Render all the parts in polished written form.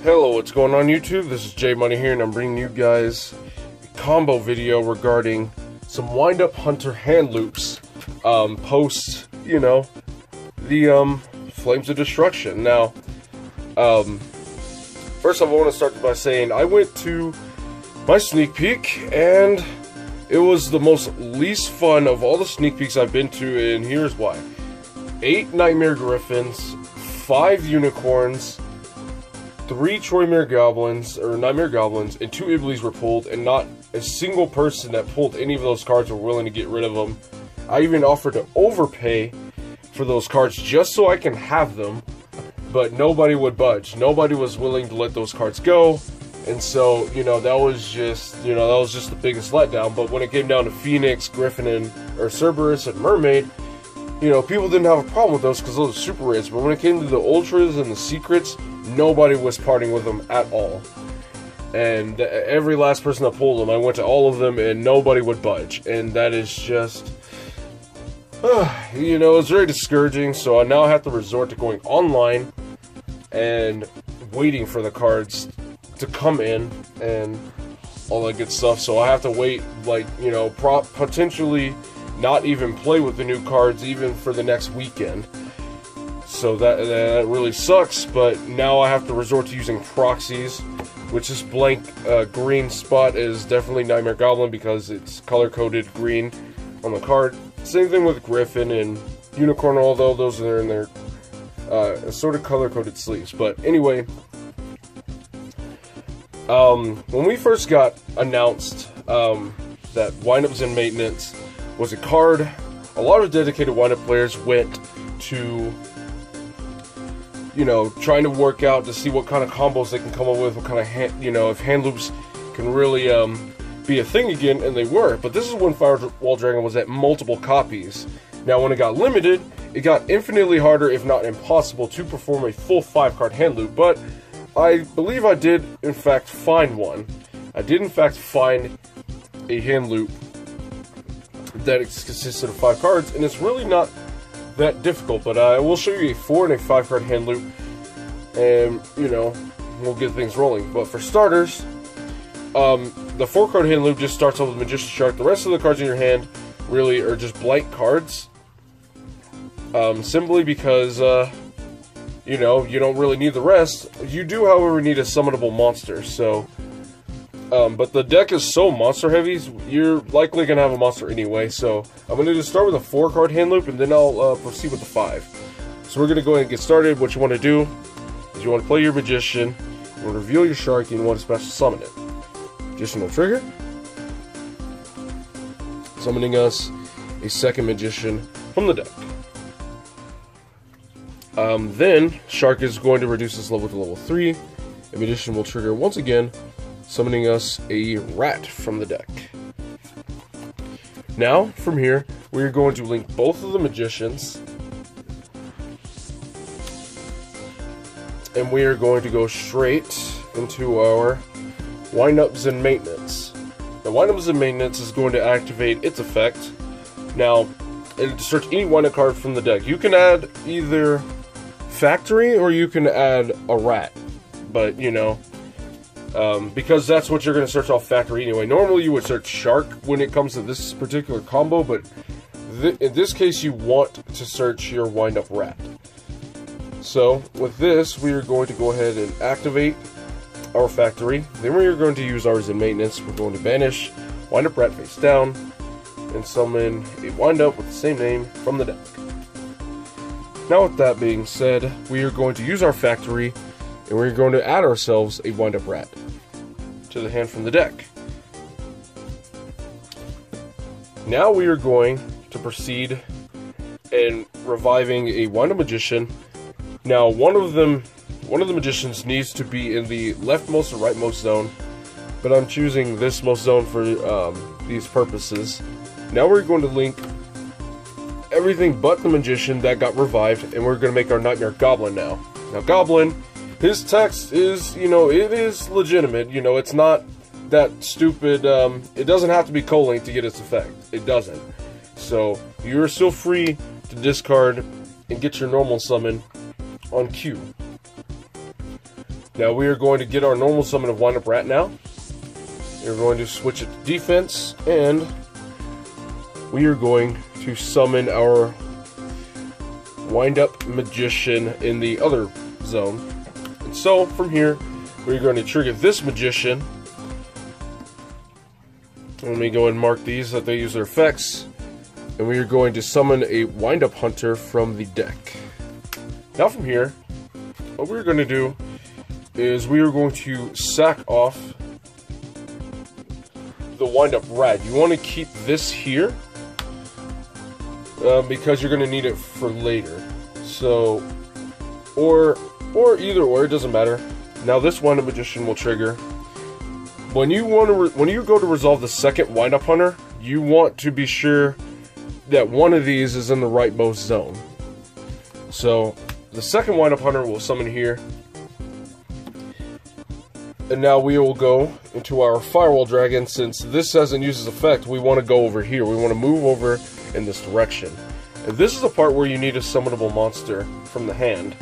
Hello, what's going on YouTube? This is J Money here, and I'm bringing you guys a combo video regarding some wind-up hunter hand loops post, the Flames of Destruction. Now, first off, I want to start by saying I went to my sneak peek, and it was the most least fun of all the sneak peeks I've been to, and here's why. 8 Nightmare Griffins, 5 Unicorns, 3 Nightmare Goblins, and 2 Iblis were pulled, and not a single person that pulled any of those cards were willing to get rid of them. I even offered to overpay for those cards just so I can have them, but nobody would budge. Nobody was willing to let those cards go, and so, that was just the biggest letdown. But when it came down to Phoenix, Griffin, or Cerberus, and Mermaid, people didn't have a problem with those because those are super rares. But when it came to the Ultras and the Secrets, nobody was parting with them at all. And every last person that pulled them, I went to all of them, and nobody would budge. And that is just, it's very discouraging. So I now have to resort to going online and waiting for the cards to come in and all that good stuff. So I have to wait, potentially not even play with the new cards even for the next weekend. So that really sucks, but now I have to resort to using proxies, which is blank green spot is definitely Nightmare Goblin because it's color-coded green on the card. Same thing with Griffin and Unicorn, although those are in their sort of color-coded sleeves. But anyway, when we first got announced that Windups and Maintenance was a card, a lot of dedicated Windup players went to trying to work out to see what kind of combos they can come up with, what kind of if hand loops can really be a thing again, and they were. But this is when Firewall Dragon was at multiple copies. Now, when it got limited, it got infinitely harder, if not impossible, to perform a full 5-card hand loop. But I believe I did, in fact, find one. I did, in fact, find a hand loop that consisted of 5 cards, and it's really not that difficult, but I will show you a 4 and a 5-card hand loop, and we'll get things rolling. But for starters, the 4-card hand loop just starts off with Magician's Shark. The rest of the cards in your hand really are just blank cards, simply because you don't really need the rest. You do, however, need a summonable monster. So but the deck is so monster heavy, you're likely going to have a monster anyway. So I'm going to just start with a 4-card hand loop, and then I'll proceed with the 5. So we're going to go ahead and get started. What you want to do is you want to play your Magician, you want to reveal your Shark, and you want to special summon it. Magician will trigger, summoning us a second Magician from the deck. Then Shark is going to reduce its level to level 3, and Magician will trigger once again, summoning us a Rat from the deck. Now, from here, we are going to link both of the Magicians, and we are going to go straight into our Windups and Maintenance. Now, Windups and Maintenance is going to activate its effect. Now, it'll search any Windup card from the deck. You can add either Factory or you can add a Rat, but because that's what you're going to search off Factory anyway. Normally you would search Shark when it comes to this particular combo, but in this case you want to search your Windup Rat. So with this, we are going to go ahead and activate our Factory. Then we are going to use ours in Maintenance. We're going to banish Windup Rat face down and summon a Windup with the same name from the deck. Now with that being said, we are going to use our Factory, and we're going to add ourselves a Windup Rat to the hand from the deck. Now we are going to proceed in reviving a Windup Magician. Now one of the Magicians needs to be in the leftmost or rightmost zone, but I'm choosing this most zone for these purposes. Now we're going to link everything but the Magician that got revived, and we're going to make our Nightmare Goblin now. Now Goblin, his text is, it is legitimate, it's not that stupid, it doesn't have to be co-linked to get its effect. It doesn't. So, you're still free to discard and get your normal summon on cue. Now we are going to get our normal summon of Wind Up Rat now. We're going to switch it to defense, and we are going to summon our Wind Up Magician in the other zone. And so, from here, we're going to trigger this Magician. Let me go and mark these that they use their effects. And we are going to summon a Wind Up Hunter from the deck. Now from here, what we're going to do is we are going to sack off the Wind Up Rat. You want to keep this here because you're going to need it for later. So, or either or, it doesn't matter. Now this Wind Up Magician will trigger. When you go to resolve the second Wind Up Hunter, you want to be sure that one of these is in the rightmost zone. So the second Wind Up Hunter will summon here. And now we will go into our Firewall Dragon. Since this doesn't use its effect, we want to go over here. We want to move over in this direction. And this is the part where you need a summonable monster from the hand.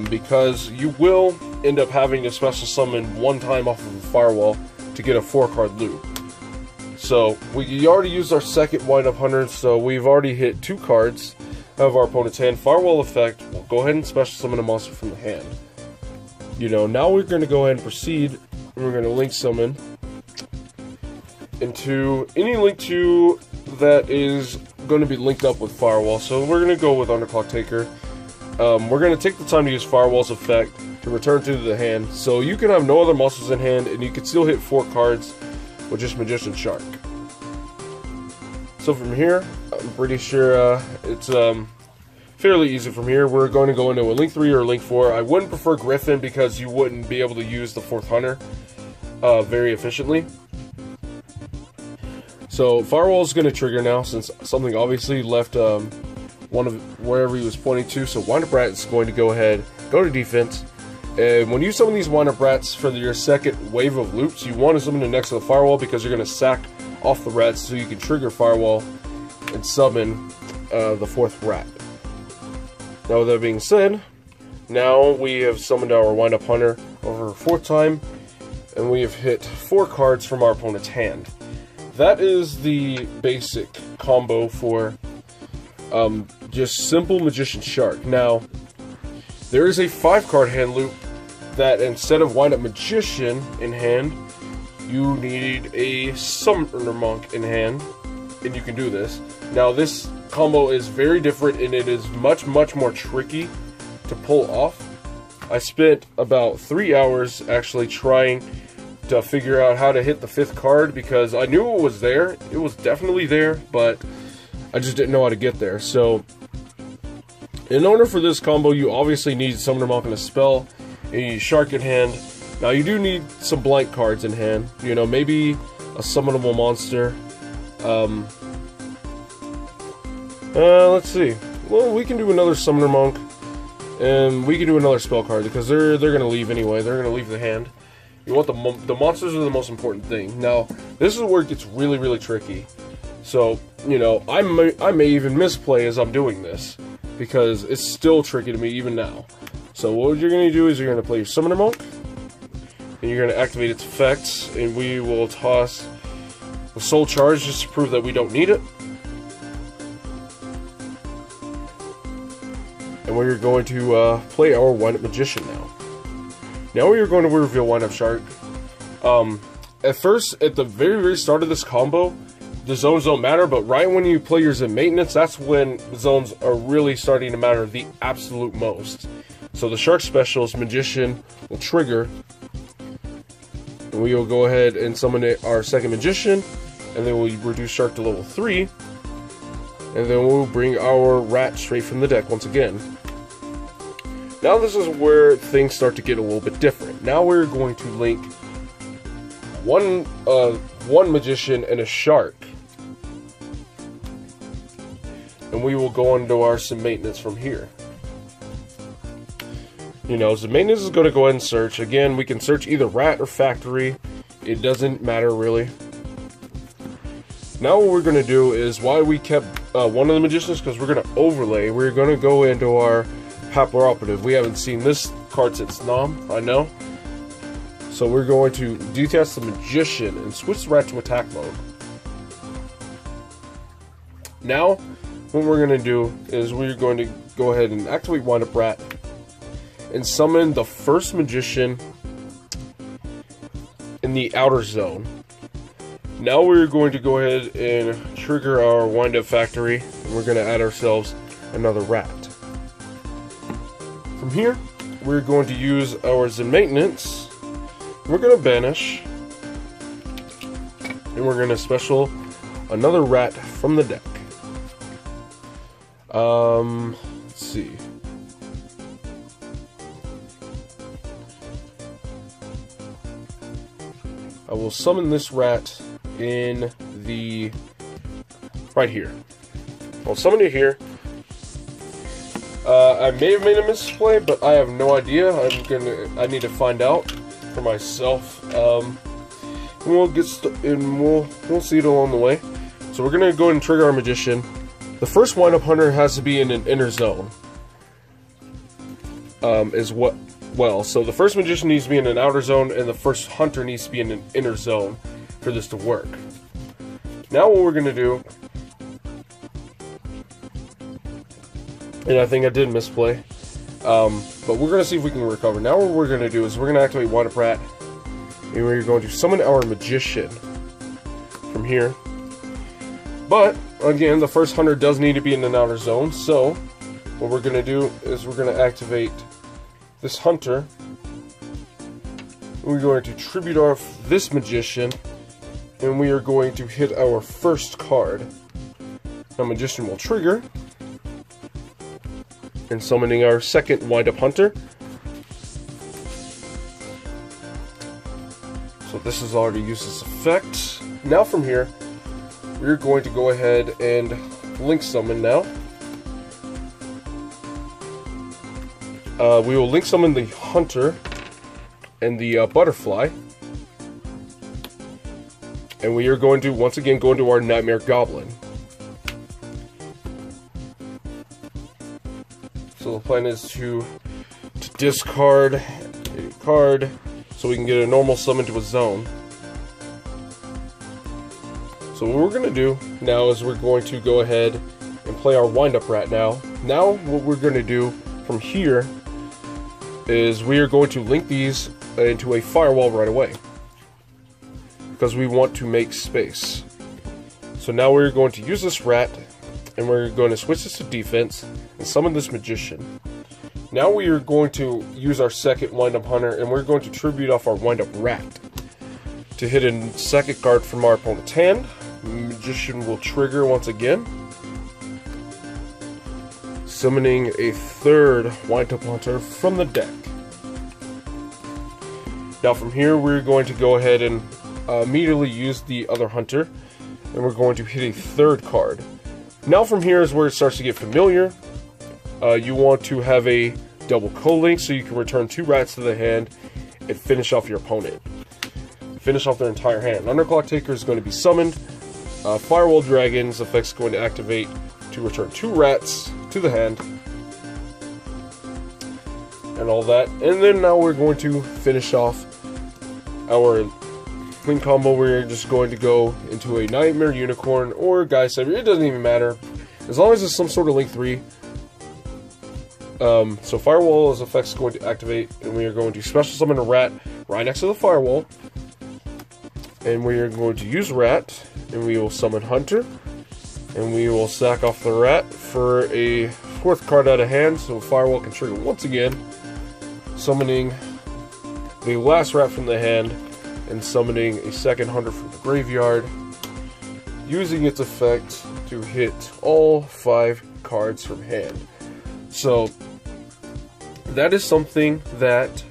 Because you will end up having to special summon one time off of the Firewall to get a 4-card loop. So, we already used our second Wind Up Hunter, so we've already hit 2 cards of our opponent's hand. Firewall effect, we'll go ahead and special summon a monster from the hand. You know, now we're going to go ahead and proceed, and we're going to link summon into any link to that is going to be linked up with Firewall. So we're going to go with Underclock Taker. We're going to take the time to use Firewall's effect to return to the hand, so you can have no other monsters in hand, and you can still hit 4 cards with just Magician Shark. So from here, I'm pretty sure it's fairly easy from here. We're going to go into a Link 3 or Link 4. I wouldn't prefer Griffin because you wouldn't be able to use the 4th Hunter very efficiently. So Firewall is going to trigger now since something obviously left one of wherever he was pointing to. So Wind Up Rat is going to go ahead, go to defense. And when you summon these Wind Up Rats for your second wave of loops, you want to summon it next to the Firewall because you're going to sack off the rats so you can trigger Firewall and summon the 4th rat. Now with that being said, now we have summoned our Wind Up Hunter over a 4th time, and we have hit 4 cards from our opponent's hand. That is the basic combo for just simple Magician Shark. Now, there is a 5-card hand loop that instead of Wind Up Magician in hand, you need a Summoner Monk in hand, and you can do this. Now this combo is very different, and it is much more tricky to pull off. I spent about 3 hours actually trying to figure out how to hit the 5th card because I knew it was there. It was definitely there, but I just didn't know how to get there. So in order for this combo, you obviously need Summoner Monk and a spell, and you need Shark in hand. Now you do need some blank cards in hand. You know, maybe a summonable monster. Let's see. Well, we can do another Summoner Monk, and we can do another spell card because they're gonna leave anyway. They're gonna leave the hand. You want the monsters are the most important thing. Now this is where it gets really tricky. So you know, I may even misplay as I'm doing this because it's still tricky to me even now. So what you're gonna do is you're gonna play your Summoner Monk, and you're gonna activate its effects, and we will toss the Soul Charge just to prove that we don't need it. And we're going to play our Wind Up Magician now. Now we are going to reveal Wind Up Shark. At first, at the very start of this combo, the zones don't matter, but right when you play yours in maintenance, that's when the zones are really starting to matter the absolute most. So the Shark Specialist Magician will trigger, and we will go ahead and summon our second Magician, and then we'll reduce Shark to level 3, and then we'll bring our Rat straight from the deck once again. Now this is where things start to get a little bit different. Now we're going to link one Magician and a Shark, and we will go into our some maintenance from here. You know, so maintenance is going to go ahead and search. Again, we can search either Rat or Factory. It doesn't matter really. Now what we're going to do is, why we kept one of the Magicians, because we're going to overlay. We're going to go into our Happler Operative. We haven't seen this card since Nom, I know. So we're going to detach the Magician and switch the rat to attack mode. Now, what we're going to do is we're going to go ahead and activate Wind Up Rat and summon the first Magician in the outer zone. Now we're going to go ahead and trigger our Wind Up Factory, and we're going to add ourselves another rat. From here, we're going to use our Zen Maintenance. We're going to banish, and we're going to special another rat from the deck. Let's see. I will summon this rat in the right here. I'll summon it here. I may have made a misplay, but I have no idea. I need to find out for myself. And we'll see it along the way. So we're gonna go ahead and trigger our Magician. The first Wind Up Hunter has to be in an inner zone. So the first Magician needs to be in an outer zone, and the first Hunter needs to be in an inner zone for this to work. Now what we're gonna do, and I think I did misplay, but we're gonna see if we can recover. Now what we're gonna do is we're gonna activate Wind Up Rat, and we're going to summon our Magician from here. But again, the first Hunter does need to be in an outer zone, so what we're gonna do is we're gonna activate this Hunter. We're going to tribute off this Magician, and we are going to hit our first card. Now Magician will trigger, and summoning our second Wind Up Hunter. So this has already used its effect. Now from here, we're going to go ahead and link summon now. We will link summon the Hunter and the Butterfly. And we are going to once again go into our Nightmare Goblin. So the plan is to discard a card so we can get a normal summon to a zone. So what we're going to do now is we're going to go ahead and play our Wind Up Rat now. Now what we're going to do from here is we are going to link these into a firewall right away, because we want to make space. So now we're going to use this rat, and we're going to switch this to defense and summon this Magician. Now we are going to use our second Wind Up Hunter, and we're going to tribute off our Wind Up Rat to hit a second card from our opponent's hand. Magician will trigger once again, summoning a third Wind Up Hunter from the deck. Now from here, we're going to go ahead and immediately use the other Hunter, and we're going to hit a third card. Now from here is where it starts to get familiar. You want to have a double co-link so you can return 2 rats to the hand and finish off your opponent. Finish off their entire hand. Underclock Taker is going to be summoned. Firewall Dragon's effect is going to activate to return 2 rats to the hand. And all that. And then now we're going to finish off our link combo. We're just going to go into a Nightmare Unicorn or Guy Saver. It doesn't even matter. As long as it's some sort of Link 3. So Firewall's effect is going to activate, and we are going to special summon a rat right next to the Firewall. And we are going to use Rat, and we will summon Hunter, and we will sack off the Rat for a 4th card out of hand, so Firewall can trigger once again, summoning the last Rat from the hand, and summoning a second Hunter from the graveyard, using its effect to hit all 5 cards from hand. So that is something that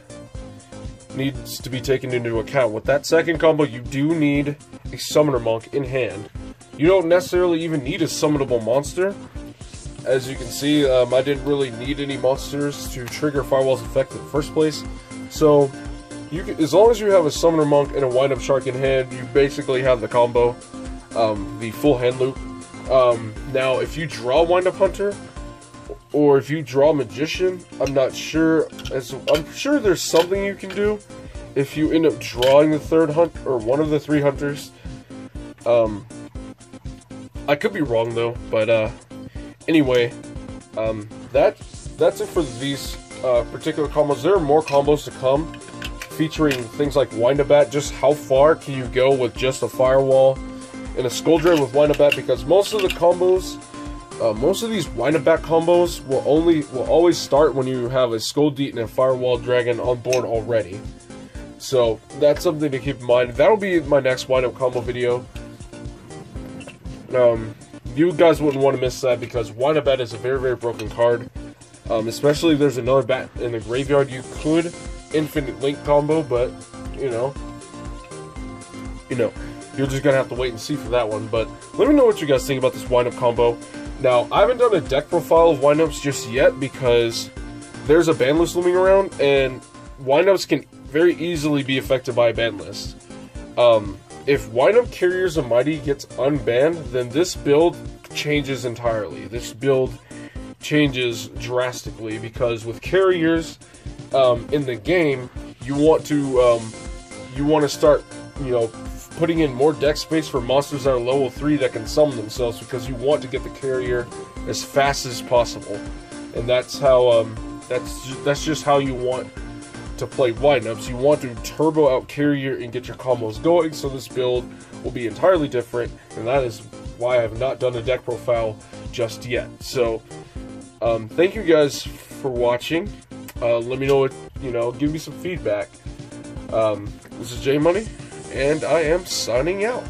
needs to be taken into account. With that second combo, you do need a Summoner Monk in hand. You don't necessarily even need a summonable monster. As you can see, I didn't really need any monsters to trigger Firewall's effect in the first place. So, as long as you have a Summoner Monk and a Wind Up Shark in hand, you basically have the combo, the full hand loop. Now, if you draw Wind Up Hunter, or if you draw Magician, I'm not sure. I'm sure there's something you can do if you end up drawing the third hunt or one of the 3 hunters. I could be wrong though, but anyway, that's it for these particular combos. There are more combos to come, featuring things like Wind-A-Bat. Just how far can you go with just a Firewall and a Skull Drain with Wind-A-Bat? Because most of the combos, most of these Wind-A-Bat combos will always start when you have a Skull Deet and a Firewall Dragon on board already. So that's something to keep in mind. That'll be my next Wind-Up combo video. You guys wouldn't want to miss that, because Wind-A-Bat is a very, very broken card. Especially if there's another bat in the graveyard, you could Infinite Link combo, but you know, you're just gonna have to wait and see for that one. But let me know what you guys think about this Wind-Up combo. Now, I haven't done a deck profile of Wind-Ups just yet, because there's a ban list looming around, and Wind-Ups can very easily be affected by a ban list. If Wind-Up Carriers of Mighty gets unbanned, then this build changes entirely. This build changes drastically, because with Carriers in the game, you want to start, putting in more deck space for monsters that are level 3 that can summon themselves, because you want to get the Carrier as fast as possible, and that's how that's just how you want to play Wind-Ups. You want to turbo out Carrier and get your combos going, so this build will be entirely different, and that is why I have not done a deck profile just yet. So, thank you guys for watching. Let me know what, give me some feedback. This is J Money, and I am signing out.